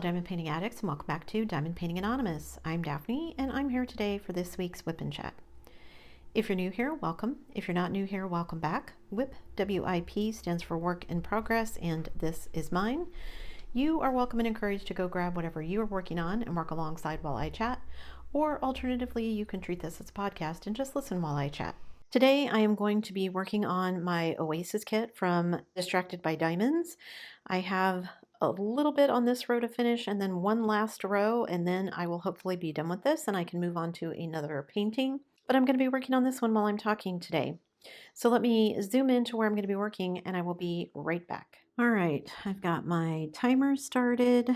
diamond painting addicts, and welcome back to Diamond Painting Anonymous. I'm Daphne, and I'm here today for this week's WIP and Chat. If you're new here, welcome. If you're not new here, welcome back. WIP, W-I-P, stands for Work in Progress, and this is mine. You are welcome and encouraged to go grab whatever you are working on and work alongside while I chat, or alternatively, you can treat this as a podcast and just listen while I chat. Today, I am going to be working on my Oasis kit from Distracted by Diamonds. I have a little bit on this row to finish and then one last row, and then I will hopefully be done with this and I can move on to another painting. But I'm going to be working on this one while I'm talking today. So let me zoom into where I'm going to be working and I will be right back. All right, I've got my timer started.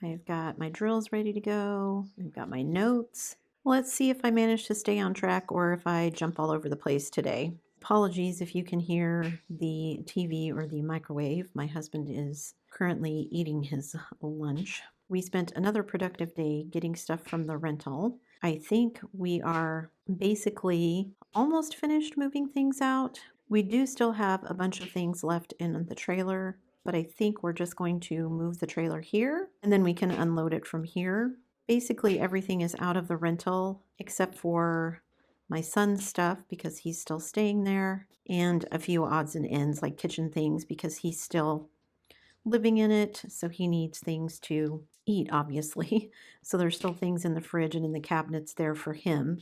I've got my drills ready to go. I've got my notes. Let's see if I manage to stay on track or if I jump all over the place today. Apologies if you can hear the TV or the microwave. My husband is currently eating his lunch. We spent another productive day getting stuff from the rental. I think we are basically almost finished moving things out. We do still have a bunch of things left in the trailer, but I think we're just going to move the trailer here and then we can unload it from here. Basically everything is out of the rental except for my son's stuff because he's still staying there, and a few odds and ends like kitchen things because he's still living in it, so he needs things to eat, obviously. So there's still things in the fridge and in the cabinets there for him,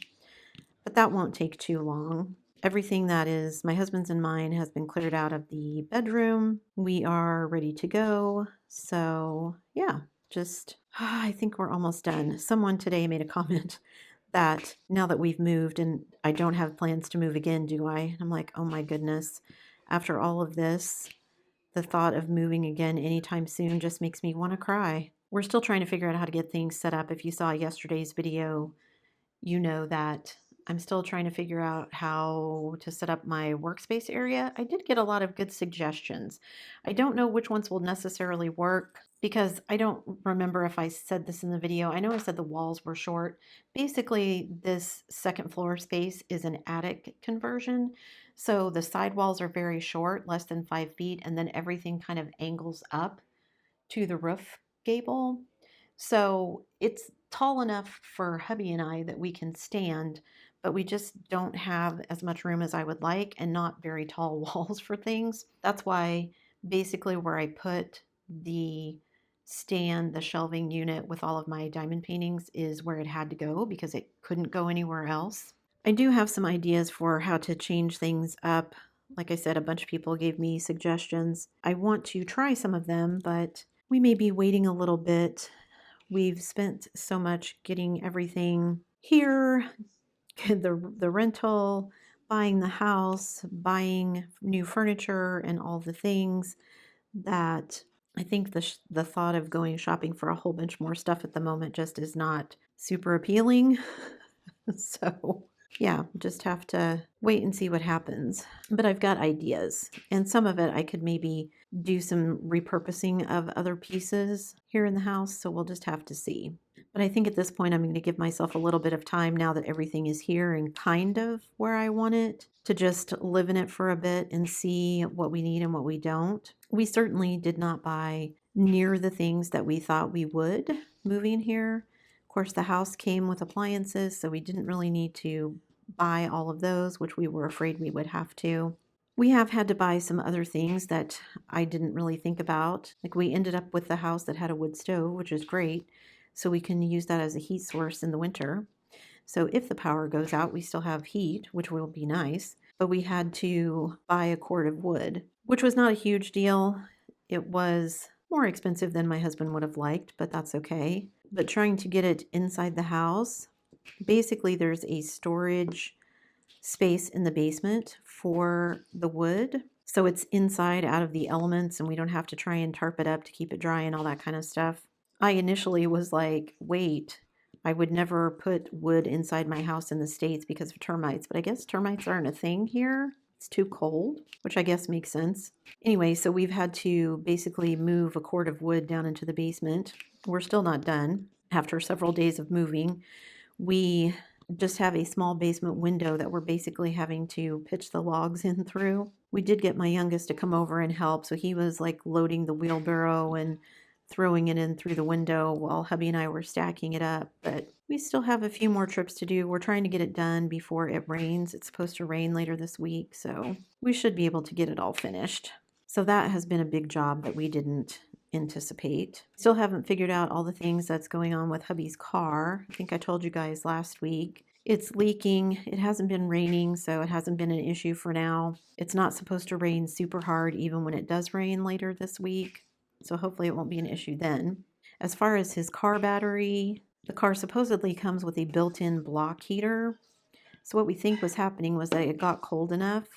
but that won't take too long. Everything that is my husband's and mine has been cleared out of the bedroom. We are ready to go. So yeah, just I think we're almost done. Someone today made a comment that now that we've moved and I don't have plans to move again, do I? And I'm like, oh my goodness, after all of this, the thought of moving again anytime soon just makes me want to cry. We're still trying to figure out how to get things set up. If you saw yesterday's video, you know that I'm still trying to figure out how to set up my workspace area. I did get a lot of good suggestions. I don't know which ones will necessarily work because I don't remember if I said this in the video. I know I said the walls were short. Basically, this second floor space is an attic conversion. So the side walls are very short, less than 5 feet, and then everything kind of angles up to the roof gable. So it's tall enough for hubby and I that we can stand, but we just don't have as much room as I would like and not very tall walls for things. That's why basically where I put the stand, the shelving unit with all of my diamond paintings is where it had to go because it couldn't go anywhere else. I do have some ideas for how to change things up. Like I said, a bunch of people gave me suggestions. I want to try some of them, but we may be waiting a little bit. We've spent so much getting everything here, the rental, buying the house, buying new furniture and all the things, that I think the thought of going shopping for a whole bunch more stuff at the moment just is not super appealing. So yeah, just have to wait and see what happens. But I've got ideas, and some of it I could maybe do some repurposing of other pieces here in the house, so we'll just have to see. But I think at this point I'm going to give myself a little bit of time now that everything is here and kind of where I want it, to just live in it for a bit and see what we need and what we don't. We certainly did not buy near the things that we thought we would moving here. Of course, the house came with appliances, so we didn't really need to buy all of those, which we were afraid we would have to. We have had to buy some other things that I didn't really think about. Like we ended up with the house that had a wood stove, which is great, so we can use that as a heat source in the winter. So if the power goes out, we still have heat, which will be nice. But we had to buy a cord of wood, which was not a huge deal. It was more expensive than my husband would have liked, but that's okay. But trying to get it inside the house, basically there's a storage space in the basement for the wood. So it's inside out of the elements and we don't have to try and tarp it up to keep it dry and all that kind of stuff. I initially was like, wait, I would never put wood inside my house in the States because of termites, but I guess termites aren't a thing here. It's too cold, which I guess makes sense. Anyway, so we've had to basically move a cord of wood down into the basement. We're still not done. After several days of moving, we just have a small basement window that we're basically having to pitch the logs in through. We did get my youngest to come over and help, so he was like loading the wheelbarrow and throwing it in through the window while hubby and I were stacking it up, but we still have a few more trips to do. We're trying to get it done before it rains. It's supposed to rain later this week, so we should be able to get it all finished. So that has been a big job that we didn't anticipate. Still haven't figured out all the things that's going on with hubby's car. I think I told you guys last week. It's leaking. It hasn't been raining, so it hasn't been an issue for now. It's not supposed to rain super hard even when it does rain later this week, so hopefully it won't be an issue then. As far as his car battery, the car supposedly comes with a built-in block heater. So what we think was happening was that it got cold enough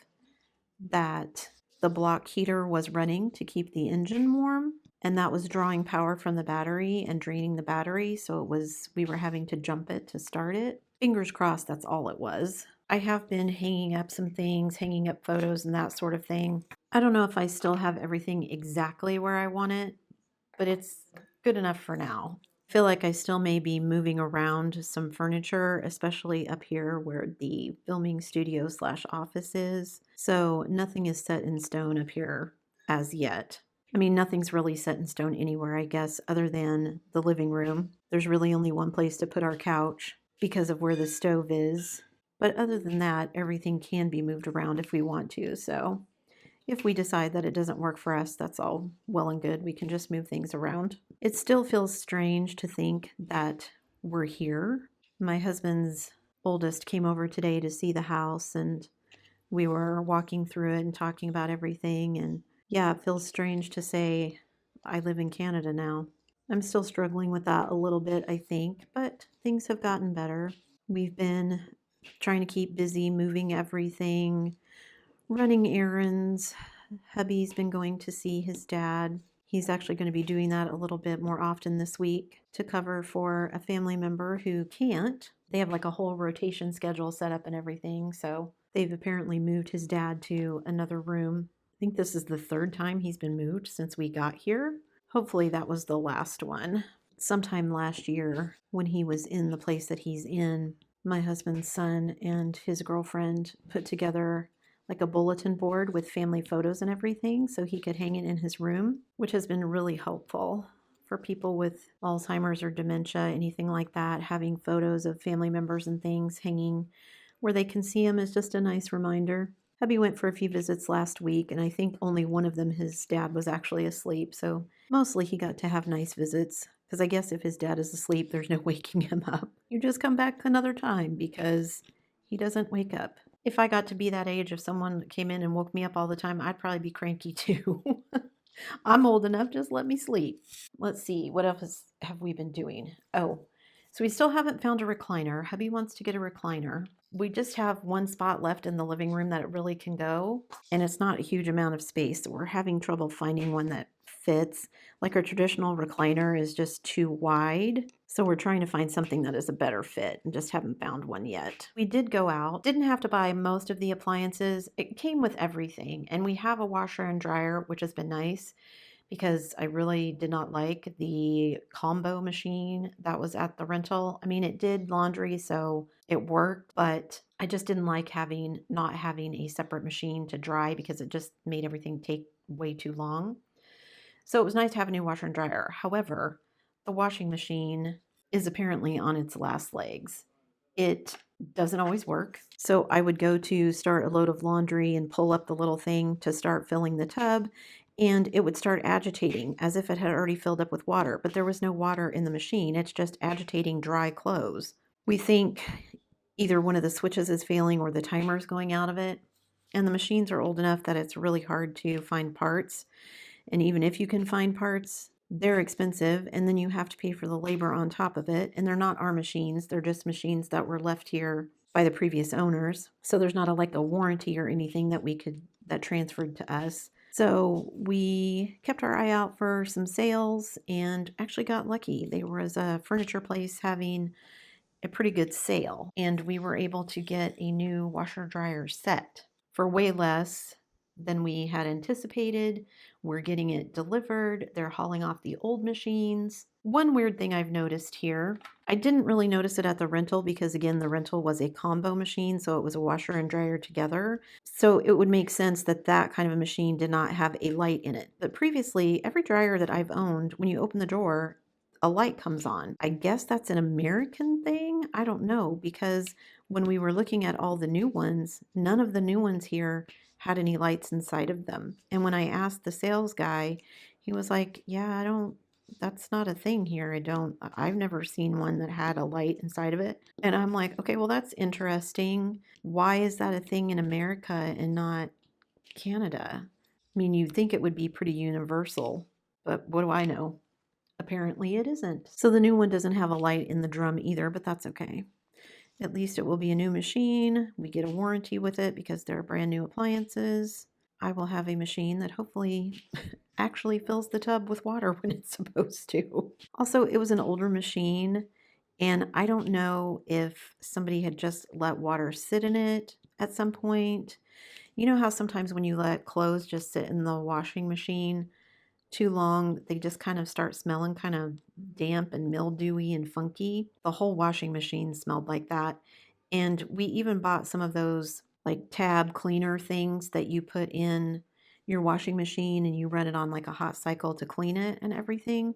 that the block heater was running to keep the engine warm, and that was drawing power from the battery and draining the battery, so we were having to jump it to start it. Fingers crossed that's all it was. I have been hanging up some things, hanging up photos and that sort of thing. I don't know if I still have everything exactly where I want it, but it's good enough for now. I feel like I still may be moving around some furniture, especially up here where the filming studio / office is. So nothing is set in stone up here as yet. I mean, nothing's really set in stone anywhere, I guess, other than the living room. There's really only one place to put our couch because of where the stove is. But other than that, everything can be moved around if we want to. So if we decide that it doesn't work for us, that's all well and good. We can just move things around. It still feels strange to think that we're here. My husband's oldest came over today to see the house, and we were walking through it and talking about everything. And yeah, it feels strange to say I live in Canada now. I'm still struggling with that a little bit, I think, but things have gotten better. We've been trying to keep busy moving everything, running errands. Hubby's been going to see his dad. He's actually going to be doing that a little bit more often this week to cover for a family member who can't. They have like a whole rotation schedule set up and everything, so they've apparently moved his dad to another room. I think this is the third time he's been moved since we got here. Hopefully that was the last one. Sometime last year, when he was in the place that he's in, my husband's son and his girlfriend put together like a bulletin board with family photos and everything so he could hang it in his room, which has been really helpful for people with Alzheimer's or dementia, anything like that. Having photos of family members and things hanging where they can see them is just a nice reminder. Hubby went for a few visits last week, and I think only one of them, his dad, was actually asleep, so mostly he got to have nice visits. Because I guess if his dad is asleep, there's no waking him up. You just come back another time because he doesn't wake up. If I got to be that age, if someone came in and woke me up all the time, I'd probably be cranky too. I'm old enough, just let me sleep. Let's see, what else have we been doing? Oh, so we still haven't found a recliner. Hubby wants to get a recliner. We just have one spot left in the living room that it really can go, and it's not a huge amount of space, so we're having trouble finding one that fits. Like our traditional recliner is just too wide, so we're trying to find something that is a better fit and just haven't found one yet. We did go out, didn't have to buy most of the appliances. It came with everything, and we have a washer and dryer, which has been nice because I really did not like the combo machine that was at the rental. I mean, it did laundry, so it worked, but I just didn't like not having a separate machine to dry because it just made everything take way too long. So it was nice to have a new washer and dryer. However, the washing machine is apparently on its last legs. It doesn't always work. So I would go to start a load of laundry and pull up the little thing to start filling the tub, and it would start agitating as if it had already filled up with water, but there was no water in the machine. It's just agitating dry clothes. We think either one of the switches is failing or the timer is going out of it, and the machines are old enough that it's really hard to find parts. And even if you can find parts, they're expensive, and then you have to pay for the labor on top of it. And they're not our machines. They're just machines that were left here by the previous owners. So there's not like a warranty or anything that transferred to us. So we kept our eye out for some sales and actually got lucky. There was a furniture place having a pretty good sale, and we were able to get a new washer dryer set for way less than we had anticipated. We're getting it delivered. They're hauling off the old machines. One weird thing I've noticed here, I didn't really notice it at the rental because, again, the rental was a combo machine, so it was a washer and dryer together. So it would make sense that that kind of a machine did not have a light in it. But previously, every dryer that I've owned, when you open the drawer, a light comes on. I guess that's an American thing. I don't know, because when we were looking at all the new ones, none of the new ones here had any lights inside of them. And when I asked the sales guy, he was like, yeah, that's not a thing here. I've never seen one that had a light inside of it. And I'm like, okay, well, that's interesting. Why is that a thing in America and not Canada? I mean, you'd think it would be pretty universal, but what do I know? Apparently it isn't. So the new one doesn't have a light in the drum either, but that's okay. At least it will be a new machine. We get a warranty with it because they're brand new appliances. I will have a machine that hopefully actually fills the tub with water when it's supposed to. Also, it was an older machine, and I don't know if somebody had just let water sit in it at some point. You know how sometimes when you let clothes just sit in the washing machine too long, they just kind of start smelling kind of damp and mildewy and funky? The whole washing machine smelled like that. And we even bought some of those like tab cleaner things that you put in your washing machine and you run it on like a hot cycle to clean it and everything.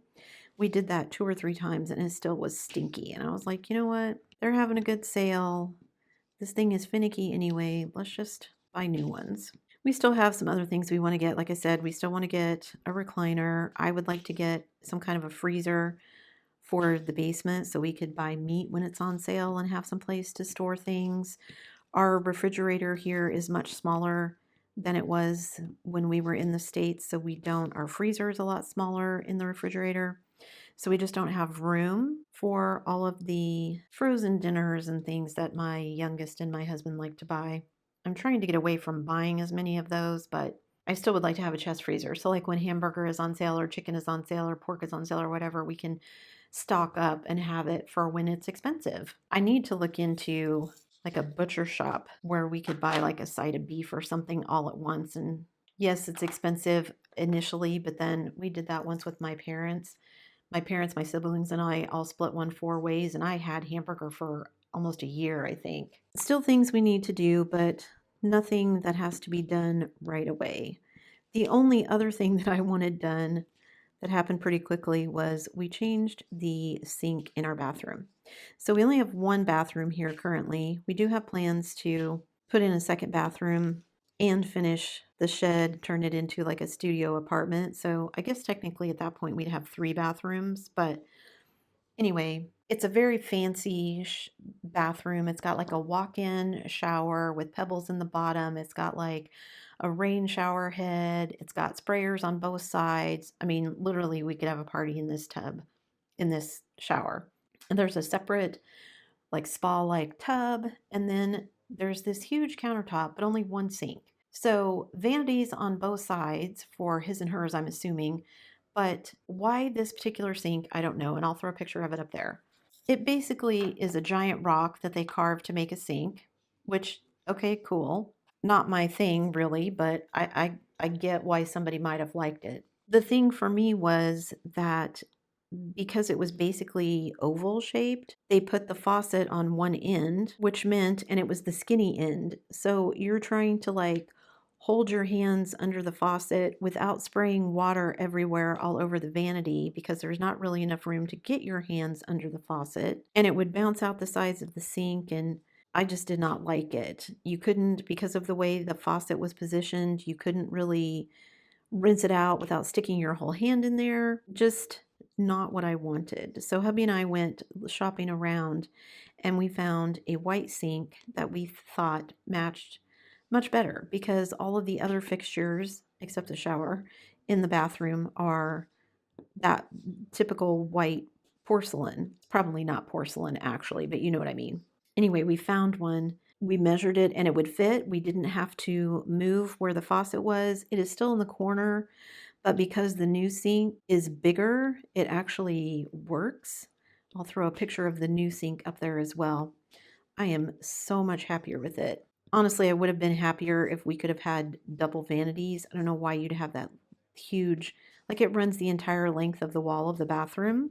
We did that 2 or 3 times and it still was stinky. And I was like, you know what? They're having a good sale. This thing is finicky anyway. Let's just buy new ones. We still have some other things we want to get. Like I said, we still want to get a recliner. I would like to get some kind of a freezer for the basement so we could buy meat when it's on sale and have some place to store things. Our refrigerator here is much smaller than it was when we were in the States, so our freezer is a lot smaller in the refrigerator. So we just don't have room for all of the frozen dinners and things that my youngest and my husband like to buy. I'm trying to get away from buying as many of those, but I still would like to have a chest freezer. So like when hamburger is on sale or chicken is on sale or pork is on sale or whatever, we can stock up and have it for when it's expensive. I need to look into like a butcher shop where we could buy like a side of beef or something all at once. And yes, it's expensive initially, but then we did that once with my parents. My siblings, and I all split one 4 ways, and I had hamburger for almost a year, I think. Still things we need to do, but nothing that has to be done right away. The only other thing that I wanted done that happened pretty quickly was we changed the sink in our bathroom. So we only have one bathroom here currently. We do have plans to put in a second bathroom and finish the shed, turn it into like a studio apartment. So I guess technically at that point we'd have 3 bathrooms, but anyway, it's a very fancy bathroom. It's got like a walk-in shower with pebbles in the bottom. It's got like a rain shower head. It's got sprayers on both sides. I mean, literally, we could have a party in this tub, in this shower. And there's a separate like spa-like tub, and then there's this huge countertop, but only one sink. So vanities on both sides for his and hers, I'm assuming. But why this particular sink, I don't know, and I'll throw a picture of it up there. It basically is a giant rock that they carved to make a sink, which, okay, cool. Not my thing, really, but I get why somebody might have liked it. The thing for me was that because it was basically oval shaped, they put the faucet on one end, which meant, and it was the skinny end. So you're trying to like hold your hands under the faucet without spraying water everywhere all over the vanity because there's not really enough room to get your hands under the faucet. And it would bounce out the sides of the sink, and I just did not like it. You couldn't, because of the way the faucet was positioned, you couldn't really rinse it out without sticking your whole hand in there. Just not what I wanted. So hubby and I went shopping around and we found a white sink that we thought matched much better because all of the other fixtures, except the shower, in the bathroom are that typical white porcelain. Probably not porcelain actually, but you know what I mean. Anyway, we found one. We measured it and it would fit. We didn't have to move where the faucet was. It is still in the corner, but because the new sink is bigger, it actually works. I'll throw a picture of the new sink up there as well. I am so much happier with it. Honestly, I would have been happier if we could have had double vanities. I don't know why you'd have that huge, like it runs the entire length of the wall of the bathroom.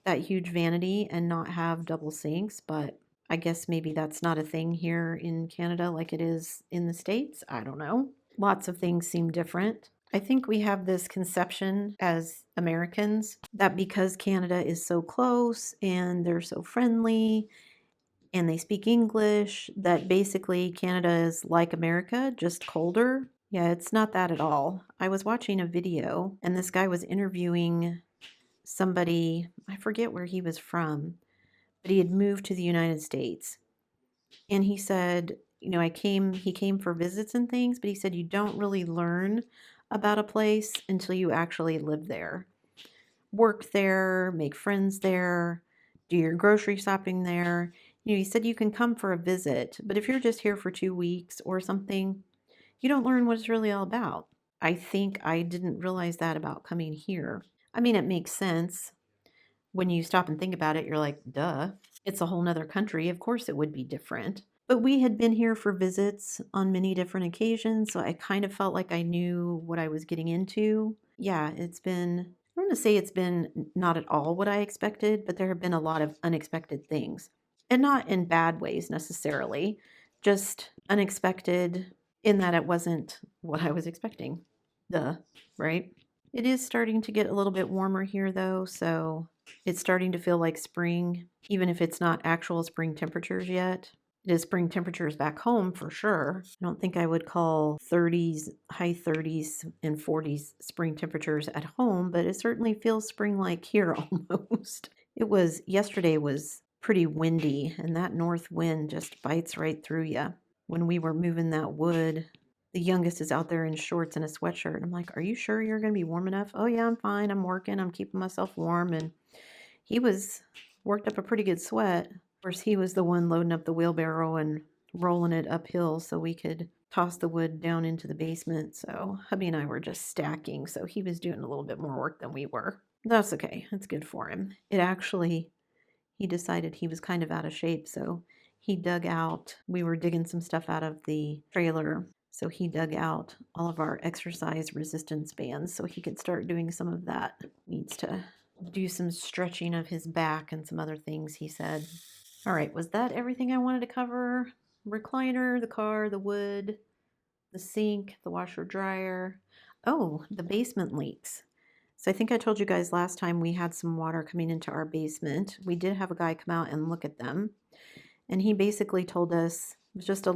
that huge vanity and not have double sinks, but I guess maybe that's not a thing here in Canada like it is in the States. I don't know. Lots of things seem different. I think we have this conception as Americans that because Canada is so close and they're so friendly and they speak English, that basically Canada is like America, just colder. Yeah, it's not that at all. I was watching a video and this guy was interviewing somebody, I forget where he was from, but he had moved to the United States. And he said, he came for visits and things, but he said you don't really learn about a place until you actually live there. Work there, make friends there, do your grocery shopping there. He said you can come for a visit, but if you're just here for 2 weeks or something, you don't learn what it's really all about. I think I didn't realize that about coming here. I mean, it makes sense. When you stop and think about it, you're like, duh, it's a whole nother country. Of course it would be different. But we had been here for visits on many different occasions, so I kind of felt like I knew what I was getting into. Yeah, I don't want to say it's been not at all what I expected, but there have been a lot of unexpected things. And not in bad ways necessarily, just unexpected in that it wasn't what I was expecting. Duh, right? It is starting to get a little bit warmer here though, so it's starting to feel like spring, even if it's not actual spring temperatures yet. It is spring temperatures back home for sure. I don't think I would call 30s, high 30s and 40s spring temperatures at home, but it certainly feels spring-like here almost. Yesterday was pretty windy, and that north wind just bites right through you. When we were moving that wood, the youngest is out there in shorts and a sweatshirt. I'm like, are you sure you're going to be warm enough? Oh, yeah, I'm fine. I'm working. I'm keeping myself warm. And he was worked up a pretty good sweat. Of course, he was the one loading up the wheelbarrow and rolling it uphill so we could toss the wood down into the basement. So hubby and I were just stacking. So he was doing a little bit more work than we were. That's okay. That's good for him. He decided he was kind of out of shape. So we were digging some stuff out of the trailer. So he dug out all of our exercise resistance bands so he could start doing some of that. Needs to do some stretching of his back and some other things, he said. All right, was that everything I wanted to cover? Recliner, the car, the wood, the sink, the washer dryer. Oh, the basement leaks. So I think I told you guys last time we had some water coming into our basement. We did have a guy come out and look at them. And he basically told us it was just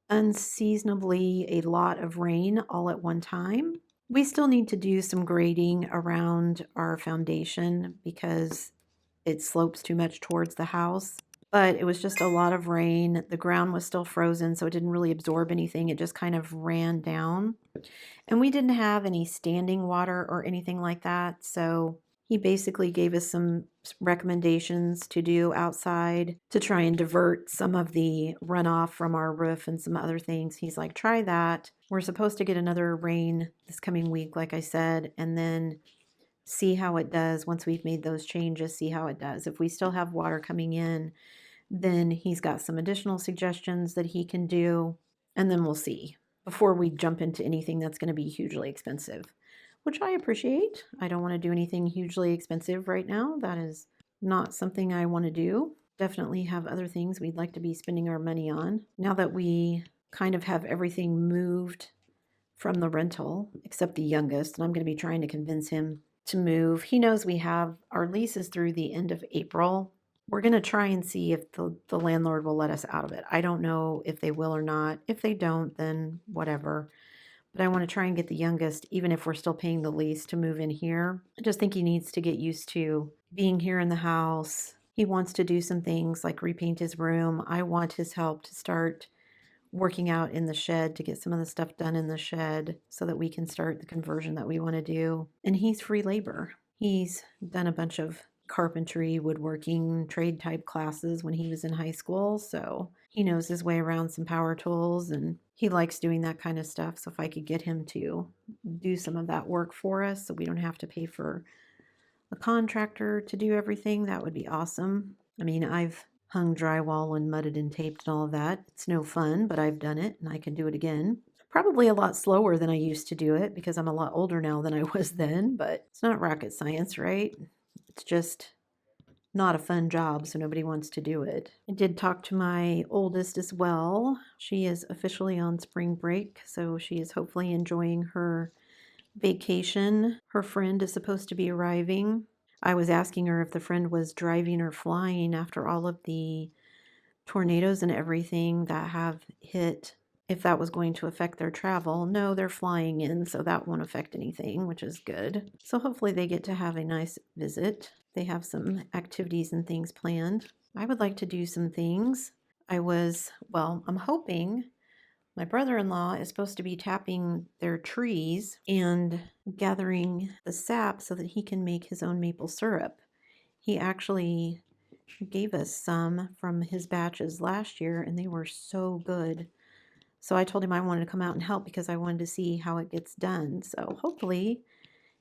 unseasonably a lot of rain all at one time. We still need to do some grading around our foundation because it slopes too much towards the house. But it was just a lot of rain. The ground was still frozen, so it didn't really absorb anything. It just kind of ran down. And we didn't have any standing water or anything like that. So he basically gave us some recommendations to do outside to try and divert some of the runoff from our roof and some other things. He's like, try that. We're supposed to get another rain this coming week, like I said, and then see how it does once we've made those changes, see how it does. If we still have water coming in, then he's got some additional suggestions that he can do, and then we'll see before we jump into anything that's going to be hugely expensive, which I appreciate. I don't want to do anything hugely expensive right now. That is not something I want to do. Definitely have other things we'd like to be spending our money on. Now that we kind of have everything moved from the rental, except the youngest, and I'm going to be trying to convince him to move. He knows we have our leases through the end of April. We're going to try and see if the landlord will let us out of it. I don't know if they will or not. If they don't, then whatever. But I want to try and get the youngest, even if we're still paying the lease, to move in here. I just think he needs to get used to being here in the house. He wants to do some things like repaint his room. I want his help to start working out in the shed to get some of the stuff done in the shed so that we can start the conversion that we want to do. And he's free labor. He's done a bunch of carpentry, woodworking, trade type classes when he was in high school. So he knows his way around some power tools and he likes doing that kind of stuff. So if I could get him to do some of that work for us so we don't have to pay for a contractor to do everything, that would be awesome. I mean, I've hung drywall and mudded and taped and all of that. It's no fun, but I've done it and I can do it again. Probably a lot slower than I used to do it because I'm a lot older now than I was then, but it's not rocket science, right? It's just not a fun job, so nobody wants to do it. I did talk to my oldest as well. She is officially on spring break, so she is hopefully enjoying her vacation. Her friend is supposed to be arriving. I was asking her if the friend was driving or flying after all of the tornadoes and everything that have hit, if that was going to affect their travel. No, they're flying in, so that won't affect anything, which is good. So hopefully they get to have a nice visit. They have some activities and things planned. I would like to do some things. I'm hoping my brother-in-law is supposed to be tapping their trees and gathering the sap so that he can make his own maple syrup. He actually gave us some from his batches last year, and they were so good. So I told him I wanted to come out and help because I wanted to see how it gets done. So hopefully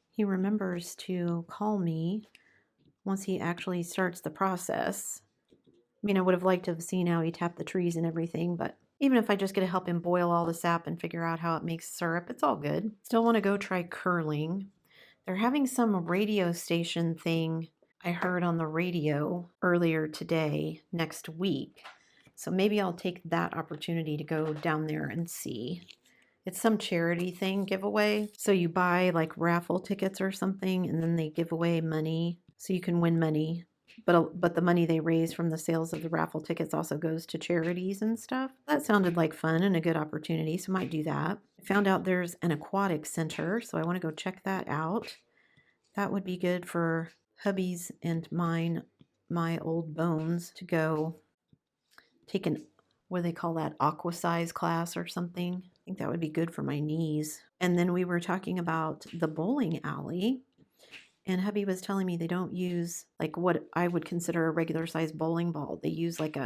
he remembers to call me once he actually starts the process. I mean, I would have liked to have seen how he tapped the trees and everything, but even if I just get to help him boil all the sap and figure out how it makes syrup, it's all good. Still want to go try curling. They're having some radio station thing I heard on the radio earlier today, next week. So maybe I'll take that opportunity to go down there and see. It's some charity thing giveaway. So you buy like raffle tickets or something, and then they give away money so you can win money. But the money they raise from the sales of the raffle tickets also goes to charities and stuff. That sounded like fun and a good opportunity, so I might do that. I found out there's an aquatic center, so I want to go check that out. That would be good for hubby's and my old bones to go take an, what do they call that, aqua size class or something. I think that would be good for my knees. And then we were talking about the bowling alley, and hubby was telling me they don't use like what I would consider a regular size bowling ball. They use like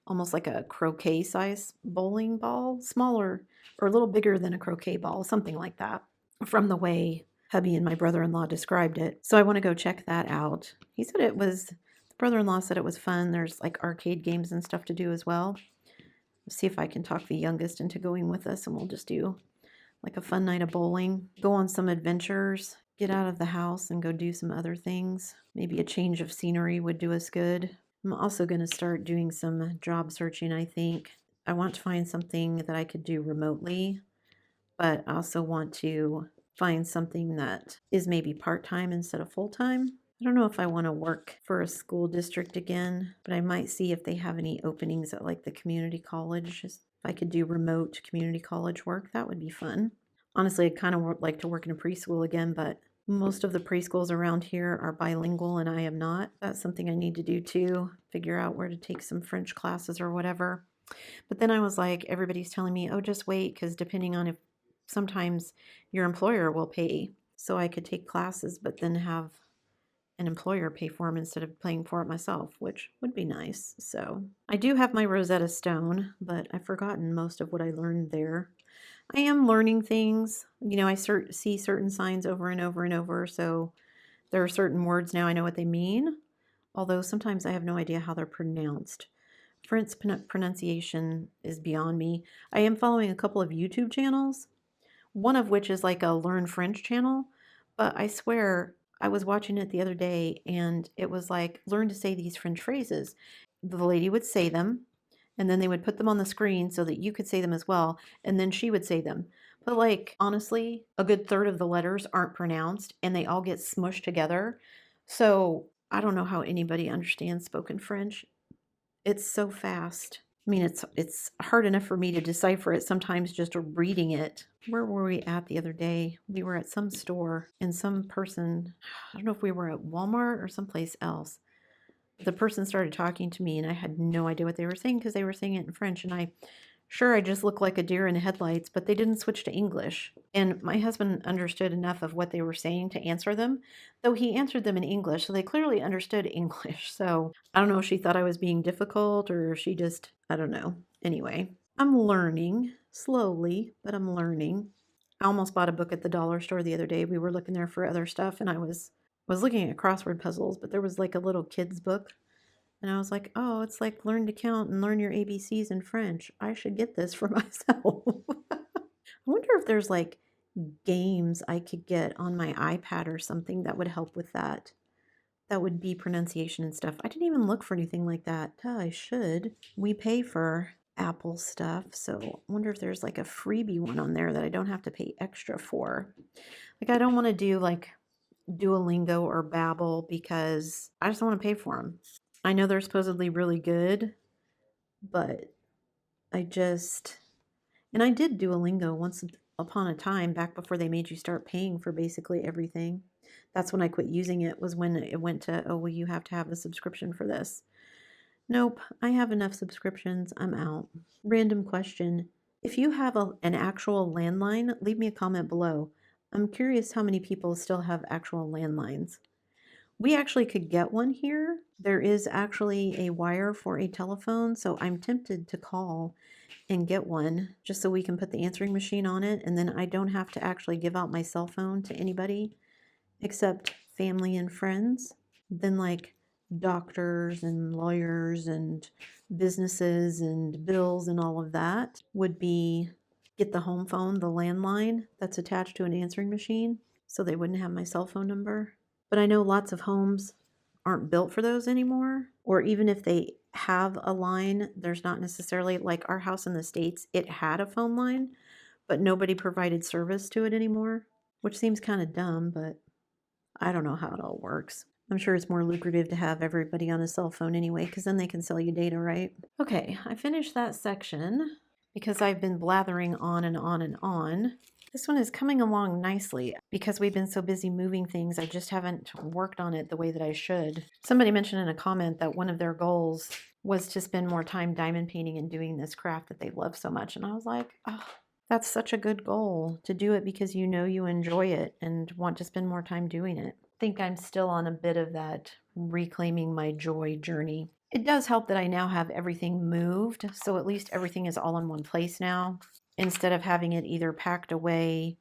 almost like a croquet size bowling ball, smaller or a little bigger than a croquet ball, something like that, from the way hubby and my brother-in-law described it. So I want to go check that out. The brother-in-law said it was fun. There's like arcade games and stuff to do as well. Let's see if I can talk the youngest into going with us, and we'll just do like a fun night of bowling, go on some adventures, get out of the house and go do some other things. Maybe a change of scenery would do us good. I'm also going to start doing some job searching, I think. I want to find something that I could do remotely, but I also want to find something that is maybe part-time instead of full-time. I don't know if I want to work for a school district again, but I might see if they have any openings at like the community college. If I could do remote community college work, that would be fun. Honestly, I'd kind of like to work in a preschool again, but most of the preschools around here are bilingual and I am not. That's something I need to do too, figure out where to take some French classes or whatever. But then I was like, everybody's telling me, oh, just wait, because depending on if sometimes your employer will pay. So I could take classes, but then have an employer pay for them instead of paying for it myself, which would be nice. So I do have my Rosetta Stone, but I've forgotten most of what I learned there. I am learning things. You know, I see certain signs over and over and over, so there are certain words now I know what they mean, although sometimes I have no idea how they're pronounced. French pronunciation is beyond me. I am following a couple of YouTube channels, one of which is like a Learn French channel, but I swear I was watching it the other day and it was like, learn to say these French phrases. The lady would say them, and then they would put them on the screen so that you could say them as well, and then she would say them. But like, honestly, a good third of the letters aren't pronounced and they all get smushed together. So I don't know how anybody understands spoken French. It's so fast. I mean, it's hard enough for me to decipher it sometimes just reading it. Where were we at the other day? We were at some store and some person, I don't know if we were at Walmart or someplace else. The person started talking to me and I had no idea what they were saying because they were saying it in French, and I just looked like a deer in headlights, but they didn't switch to English. And my husband understood enough of what they were saying to answer them, though he answered them in English, so they clearly understood English. So I don't know if she thought I was being difficult or if she just, I don't know. Anyway, I'm learning slowly, but I'm learning. I almost bought a book at the dollar store the other day. We were looking there for other stuff, and I was looking at crossword puzzles, but there was like a little kid's book. And I was like, oh, it's like learn to count and learn your ABCs in French. I should get this for myself. I wonder if there's like games I could get on my iPad or something that would help with that. That would be pronunciation and stuff. I didn't even look for anything like that. I should. We pay for Apple stuff, so I wonder if there's like a freebie one on there that I don't have to pay extra for. Like, I don't want to do like Duolingo or Babbel because I just don't want to pay for them. I know they're supposedly really good, but I just, and I did Duolingo once upon a time back before they made you start paying for basically everything. That's when I quit using it, was when it went to, oh, well, you have to have a subscription for this. Nope, I have enough subscriptions. I'm out. Random question. If you have an actual landline, leave me a comment below. I'm curious how many people still have actual landlines. We actually could get one here. There is actually a wire for a telephone, so I'm tempted to call and get one just so we can put the answering machine on it, and then I don't have to actually give out my cell phone to anybody except family and friends. Then like doctors and lawyers and businesses and bills and all of that would be get the home phone, the landline that's attached to an answering machine, so they wouldn't have my cell phone number. But I know lots of homes aren't built for those anymore, or even if they have a line, there's not necessarily, like our house in the States, it had a phone line, but nobody provided service to it anymore, which seems kind of dumb, but I don't know how it all works. I'm sure it's more lucrative to have everybody on a cell phone anyway, because then they can sell you data, right? Okay, I finished that section because I've been blathering on and on and on. This one is coming along nicely because we've been so busy moving things. I just haven't worked on it the way that I should. Somebody mentioned in a comment that one of their goals was to spend more time diamond painting and doing this craft that they love so much. And I was like, oh, that's such a good goal to do it because you know you enjoy it and want to spend more time doing it. I think I'm still on a bit of that reclaiming my joy journey. It does help that I now have everything moved, so at least everything is all in one place now, instead of having it either packed away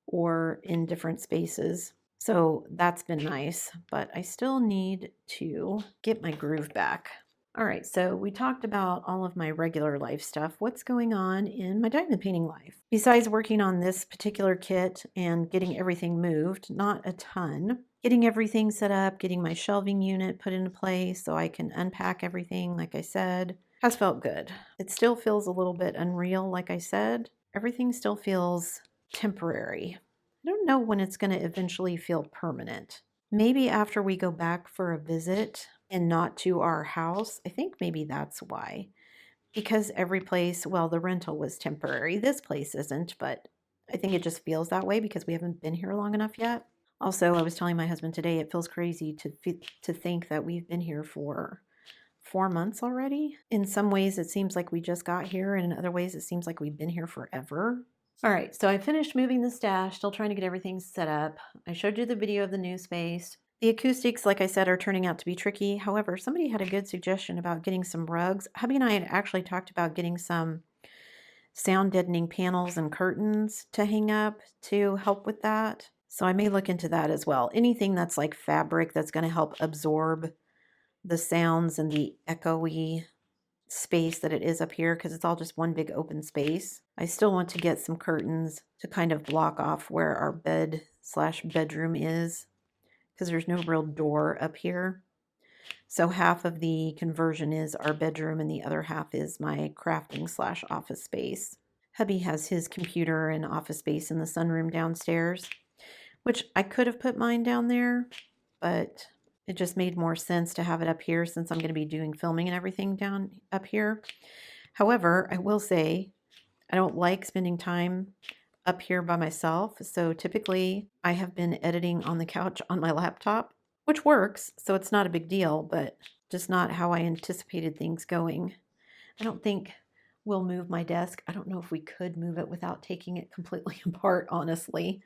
or in different spaces. So that's been nice, but I still need to get my groove back. All right, so we talked about all of my regular life stuff. What's going on in my diamond painting life? Besides working on this particular kit and getting everything moved, not a ton. Getting everything set up, getting my shelving unit put into place so I can unpack everything, like I said, has felt good. It still feels a little bit unreal, like I said. Everything still feels temporary. I don't know when it's going to eventually feel permanent. Maybe after we go back for a visit and not to our house. I think maybe that's why. Because every place, well, the rental was temporary. This place isn't, but I think it just feels that way because we haven't been here long enough yet. Also, I was telling my husband today, it feels crazy to think that we've been here for 4 months already. In some ways, it seems like we just got here, and in other ways, it seems like we've been here forever. All right, so I finished moving the stash, still trying to get everything set up. I showed you the video of the new space. The acoustics, like I said, are turning out to be tricky. However, somebody had a good suggestion about getting some rugs. Hubby and I had actually talked about getting some sound deadening panels and curtains to hang up to help with that. So I may look into that as well. Anything that's like fabric that's going to help absorb the sounds and the echoey space that it is up here, because it's all just one big open space. I still want to get some curtains to kind of block off where our bed/bedroom is, because there's no real door up here. So half of the conversion is our bedroom and the other half is my crafting/office space. Hubby has his computer and office space in the sunroom downstairs, which I could have put mine down there, but it just made more sense to have it up here since I'm going to be doing filming and everything down up here. However, I will say I don't like spending time up here by myself. So typically I have been editing on the couch on my laptop, which works. So it's not a big deal, but just not how I anticipated things going. I don't think we'll move my desk. I don't know if we could move it without taking it completely apart, honestly,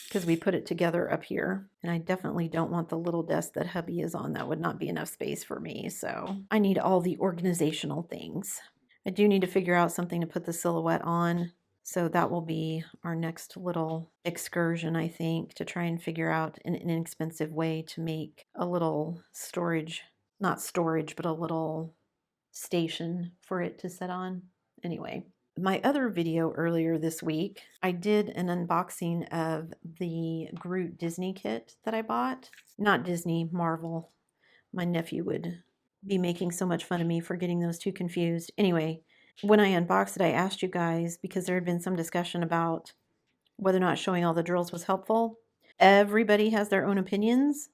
because we put it together up here. And I definitely don't want the little desk that hubby is on. That would not be enough space for me. So I need all the organizational things. I do need to figure out something to put the silhouette on. So that will be our next little excursion, I think, to try and figure out an inexpensive way to make a little storage, not storage, but a little station for it to sit on. Anyway, my other video earlier this week, I did an unboxing of the Groot Disney kit that I bought. Not Disney, Marvel. My nephew would be making so much fun of me for getting those two confused. Anyway, when I unboxed it, I asked you guys, because there had been some discussion about whether or not showing all the drills was helpful. Everybody has their own opinions.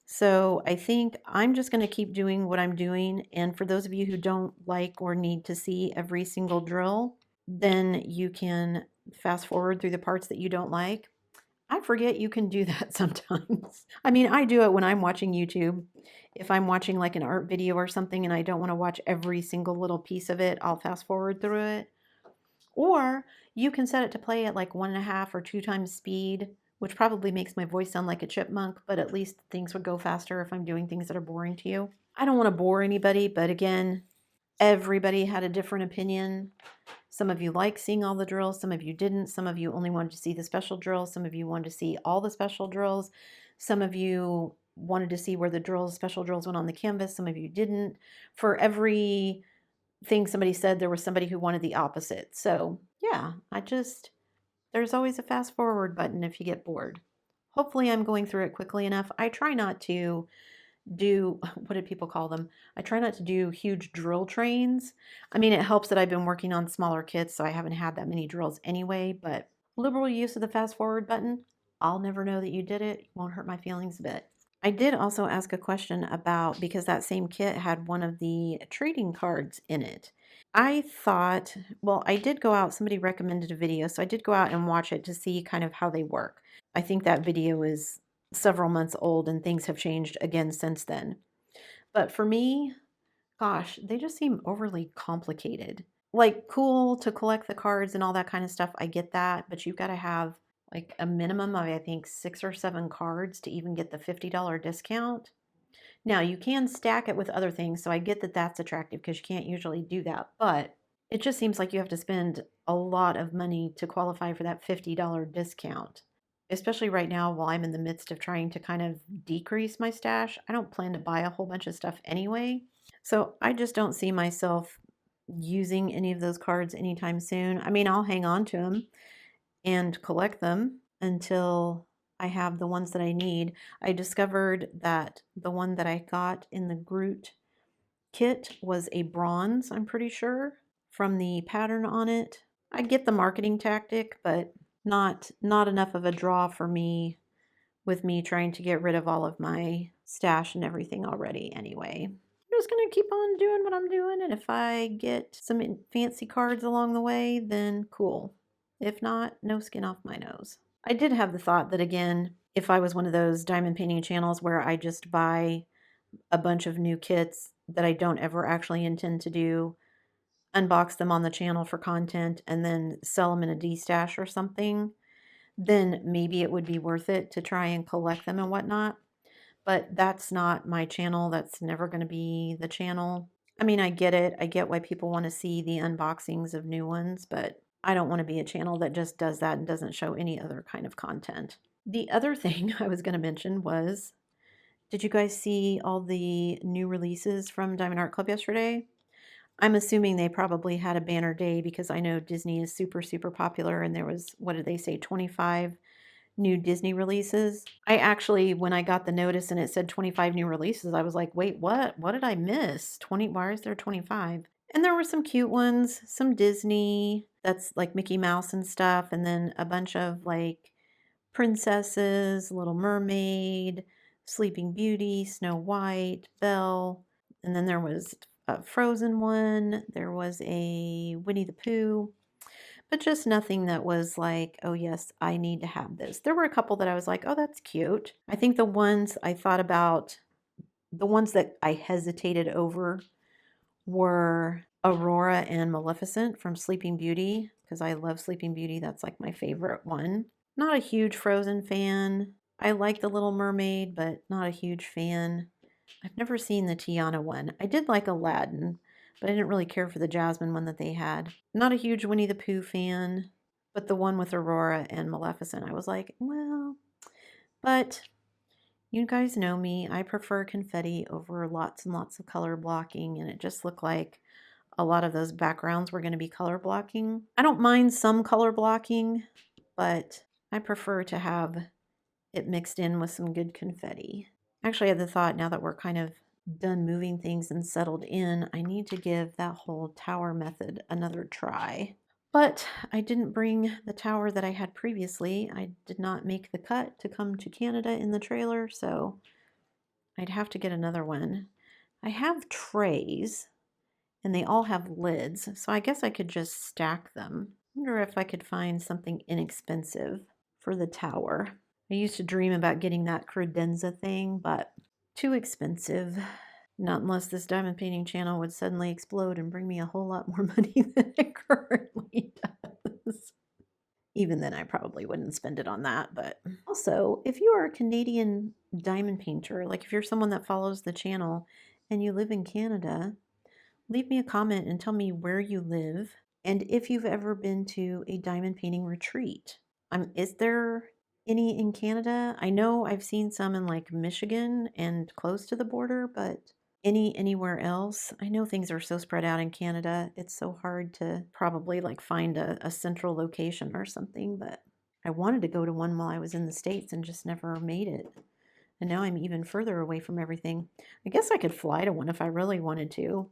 So I think I'm just going to keep doing what I'm doing. And for those of you who don't like or need to see every single drill, then you can fast forward through the parts that you don't like. I forget you can do that sometimes. I mean, I do it when I'm watching YouTube. If I'm watching like an art video or something and I don't want to watch every single little piece of it, I'll fast forward through it. Or you can set it to play at like 1.5 or 2 times speed, which probably makes my voice sound like a chipmunk, but at least things would go faster if I'm doing things that are boring to you. I don't want to bore anybody, but again, everybody had a different opinion. Some of you like seeing all the drills, some of you didn't. Some of you only wanted to see the special drills, some of you wanted to see all the special drills. Some of you wanted to see where the special drills went on the canvas, some of you didn't. For every thing somebody said, there was somebody who wanted the opposite. So yeah, there's always a fast forward button if you get bored. Hopefully I'm going through it quickly enough. I try not to do, what did people call them? I try not to do huge drill trains. I mean, it helps that I've been working on smaller kits, so I haven't had that many drills anyway, but liberal use of the fast forward button, I'll never know that you did it. It won't hurt my feelings a bit. I did also ask a question about, because that same kit had one of the trading cards in it. I thought, well, I did go out, somebody recommended a video, so I did go out and watch it to see kind of how they work. I think that video is several months old and things have changed again since then. But for me, gosh, they just seem overly complicated. Like, cool to collect the cards and all that kind of stuff, I get that, but you've got to have like a minimum of, I think, 6 or 7 cards to even get the $50 discount. Now, you can stack it with other things, so I get that that's attractive because you can't usually do that, but it just seems like you have to spend a lot of money to qualify for that $50 discount. Especially right now, while I'm in the midst of trying to kind of decrease my stash. I don't plan to buy a whole bunch of stuff anyway, so I just don't see myself using any of those cards anytime soon. I mean, I'll hang on to them and collect them until I have the ones that I need. I discovered that the one that I got in the Groot kit was a bronze, I'm pretty sure, from the pattern on it. I get the marketing tactic, but not enough of a draw for me, with me trying to get rid of all of my stash and everything already anyway. I'm just going to keep on doing what I'm doing, and if I get some fancy cards along the way, then cool. If not, no skin off my nose. I did have the thought that, again, if I was one of those diamond painting channels where I just buy a bunch of new kits that I don't ever actually intend to do, unbox them on the channel for content, and then sell them in a D-stash or something, then maybe it would be worth it to try and collect them and whatnot. But that's not my channel. That's never going to be the channel. I mean, I get it. I get why people want to see the unboxings of new ones, but I don't want to be a channel that just does that and doesn't show any other kind of content. The other thing I was going to mention was, did you guys see all the new releases from Diamond Art Club yesterday? I'm assuming they probably had a banner day because I know Disney is super, super popular, and there was, what did they say, 25 new Disney releases. I actually, when I got the notice and it said 25 new releases, I was like, wait, what? What did I miss? 20, why is there 25? And there were some cute ones, some Disney, that's like Mickey Mouse and stuff, and then a bunch of like princesses, Little Mermaid, Sleeping Beauty, Snow White, Belle, and then there was a Frozen one, there was a Winnie the Pooh, but just nothing that was like, oh yes, I need to have this. There were a couple that I was like, oh, that's cute. I think the ones I thought about, the ones that I hesitated over were Aurora and Maleficent from Sleeping Beauty, because I love Sleeping Beauty. That's like my favorite one. Not a huge Frozen fan. I like The Little Mermaid, but not a huge fan. I've never seen the Tiana one. I did like Aladdin, but I didn't really care for the Jasmine one that they had. Not a huge Winnie the Pooh fan, but the one with Aurora and Maleficent, I was like, well, but you guys know me. I prefer confetti over lots and lots of color blocking, and it just looked like a lot of those backgrounds were going to be color blocking. I don't mind some color blocking, but I prefer to have it mixed in with some good confetti. Actually, I had the thought, now that we're kind of done moving things and settled in, I need to give that whole tower method another try. But I didn't bring the tower that I had previously. I did not make the cut to come to Canada in the trailer, so I'd have to get another one. I have trays, and they all have lids, so I guess I could just stack them. I wonder if I could find something inexpensive for the tower. I used to dream about getting that credenza thing, but too expensive. Not unless this diamond painting channel would suddenly explode and bring me a whole lot more money than it currently does. Even then, I probably wouldn't spend it on that. But also, if you are a Canadian diamond painter, like if you're someone that follows the channel and you live in Canada, leave me a comment and tell me where you live and if you've ever been to a diamond painting retreat. Is there any in Canada? I know I've seen some in like Michigan and close to the border, but anywhere else? I know things are so spread out in Canada. It's so hard to probably like find a central location or something, but I wanted to go to one while I was in the States and just never made it. And now I'm even further away from everything. I guess I could fly to one if I really wanted to.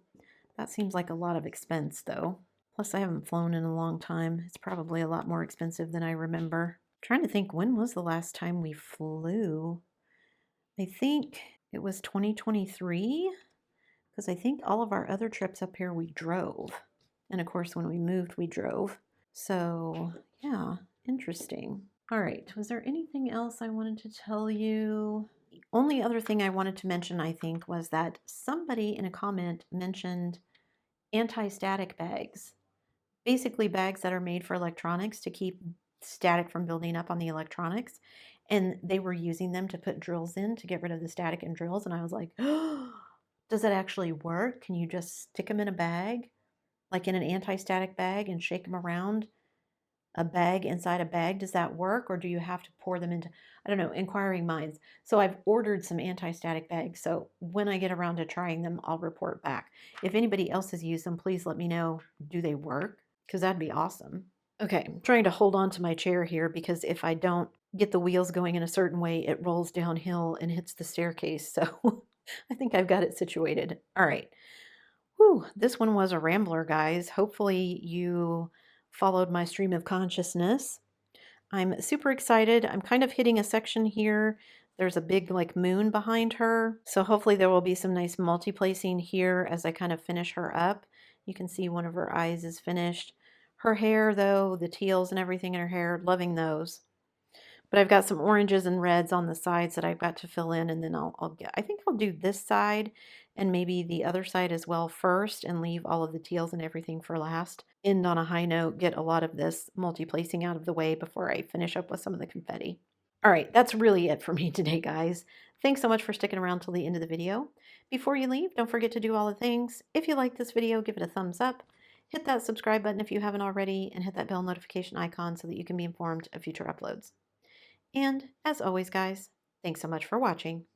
That seems like a lot of expense though. Plus I haven't flown in a long time. It's probably a lot more expensive than I remember. I'm trying to think, when was the last time we flew? I think it was 2023, because I think all of our other trips up here we drove. And of course, when we moved, we drove. So yeah, interesting. All right, was there anything else I wanted to tell you? The only other thing I wanted to mention, I think, was that somebody in a comment mentioned anti-static bags. Basically bags that are made for electronics to keep static from building up on the electronics. And they were using them to put drills in to get rid of the static in drills. And I was like, oh, does it actually work? Can you just stick them in a bag, like in an anti-static bag, and shake them around? A bag inside a bag, does that work? Or do you have to pour them into, I don't know, inquiring minds. So I've ordered some anti-static bags. So when I get around to trying them, I'll report back. If anybody else has used them, please let me know, do they work? Because that'd be awesome. Okay, I'm trying to hold on to my chair here because if I don't get the wheels going in a certain way, it rolls downhill and hits the staircase. So I think I've got it situated. All right. Whew, this one was a rambler, guys. Hopefully you followed my stream of consciousness. I'm super excited. I'm kind of hitting a section here. There's a big like moon behind her. So hopefully there will be some nice multi-placing here as I kind of finish her up. You can see one of her eyes is finished. Her hair though, the teals and everything in her hair, loving those. But I've got some oranges and reds on the sides that I've got to fill in, and then I think I'll do this side and maybe the other side as well first and leave all of the teals and everything for last. End on a high note, get a lot of this multi-placing out of the way before I finish up with some of the confetti. All right, that's really it for me today, guys. Thanks so much for sticking around till the end of the video. Before you leave, don't forget to do all the things. If you like this video, give it a thumbs up. Hit that subscribe button if you haven't already, and hit that bell notification icon so that you can be informed of future uploads. And as always, guys, thanks so much for watching.